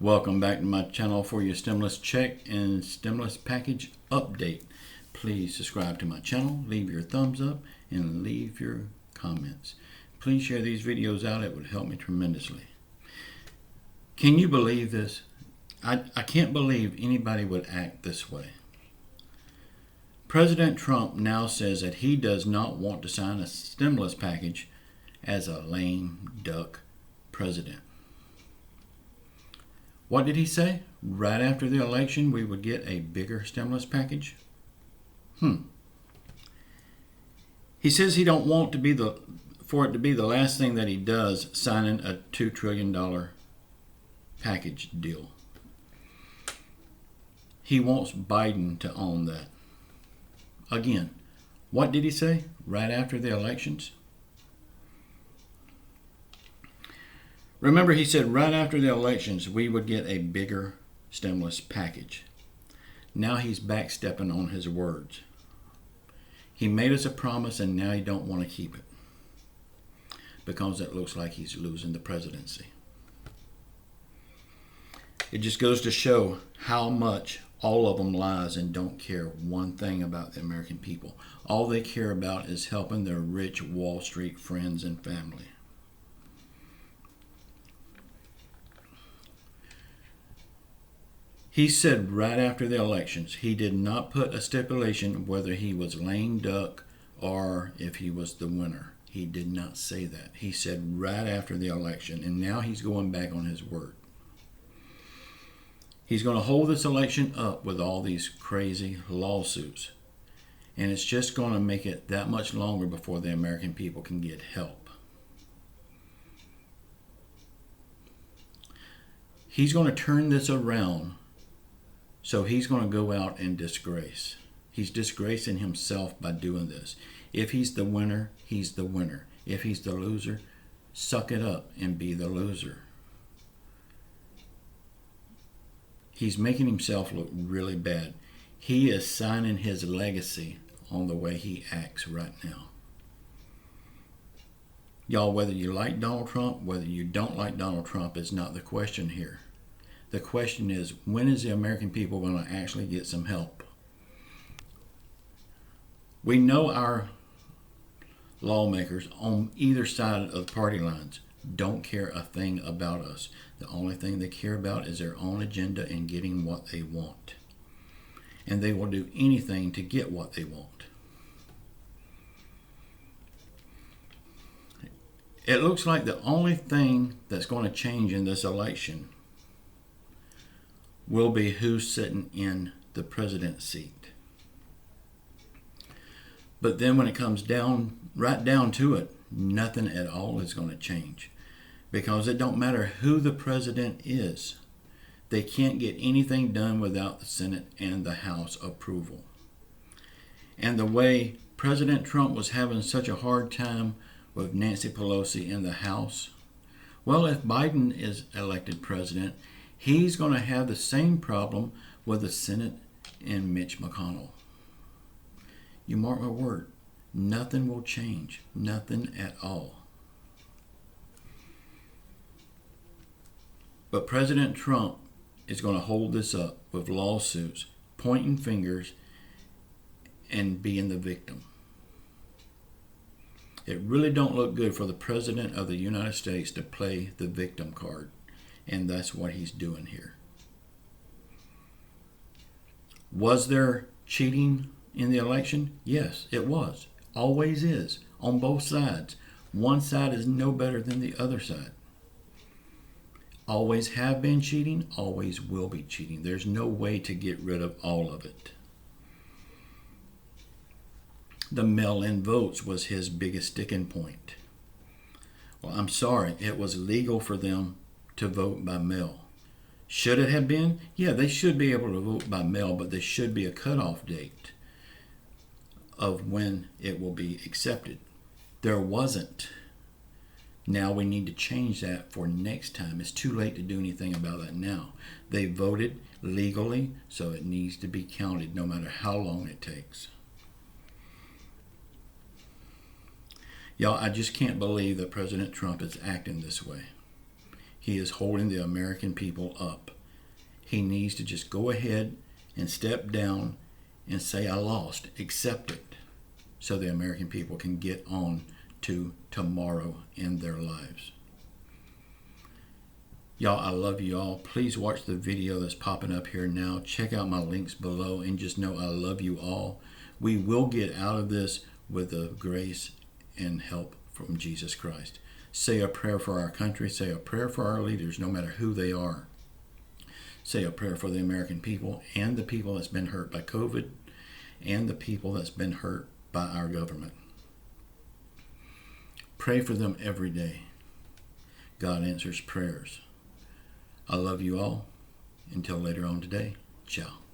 Welcome back to my channel for your stimulus check and stimulus package update. Please subscribe to my channel, leave your thumbs up, and leave your comments. Please share these videos out. It would help me tremendously. Can you believe this? I can't believe anybody would act this way. President Trump now says that he does not want to sign a stimulus package as a lame duck president. What did he say? Right after the election, we would get a bigger stimulus package? He says he don't want for it to be the last thing that he does, signing a $2 trillion package deal. He wants Biden to own that. Again, what did he say? Right after the elections? Remember, he said right after the elections we would get a bigger stimulus package. Now he's backstepping on his words. He made us a promise and now he don't want to keep it because it looks like he's losing the presidency. It just goes to show how much all of them lies and don't care one thing about the American people. All they care about is helping their rich Wall Street friends and family. He said right after the elections, he did not put a stipulation whether he was lame duck or if he was the winner. He did not say that. He said right after the election, and now he's going back on his word. He's going to hold this election up with all these crazy lawsuits, and it's just going to make it that much longer before the American people can get help. He's going to turn this around. So he's going to go out and disgrace. He's disgracing himself by doing this. If he's the winner, he's the winner. If he's the loser, suck it up and be the loser. He's making himself look really bad. He is signing his legacy on the way he acts right now. Y'all, whether you like Donald Trump, whether you don't like Donald Trump is not the question here. The question is, when is the American people going to actually get some help? We know our lawmakers on either side of the party lines don't care a thing about us. The only thing they care about is their own agenda and getting what they want. And they will do anything to get what they want. It looks like the only thing that's going to change in this election will be who's sitting in the president's seat. But then when it comes right down to it, nothing at all is going to change. Because it don't matter who the president is. They can't get anything done without the Senate and the House approval. And the way President Trump was having such a hard time with Nancy Pelosi in the House, well, if Biden is elected president, he's going to have the same problem with the Senate and Mitch McConnell. You mark my word, nothing will change. Nothing at all. But President Trump is going to hold this up with lawsuits, pointing fingers, and being the victim. It really don't look good for the President of the United States to play the victim card. And that's what he's doing here. Was there cheating in the election? Yes, it was. Always is. On both sides. One side is no better than the other side. Always have been cheating. Always will be cheating. There's no way to get rid of all of it. The mail-in votes was his biggest sticking point. Well, I'm sorry. It was legal for them to vote by mail. Should it have been? Yeah, they should be able to vote by mail, but there should be a cutoff date of when it will be accepted. There wasn't. Now we need to change that for next time. It's too late to do anything about that now. They voted legally, so it needs to be counted no matter how long it takes. Y'all, I just can't believe that President Trump is acting this way. he is holding the American people up. He needs to just go ahead and step down and say, I lost, accept it, so the American people can get on to tomorrow in their lives. Y'all, I love you all. Please watch the video that's popping up here now. Check out my links below and just know I love you all. We will get out of this with the grace and help from Jesus Christ. Say a prayer for our country. Say a prayer for our leaders, no matter who they are. Say a prayer for the American people and the people that's been hurt by COVID and the people that's been hurt by our government. Pray for them every day. God answers prayers. I love you all. Until later on today, ciao.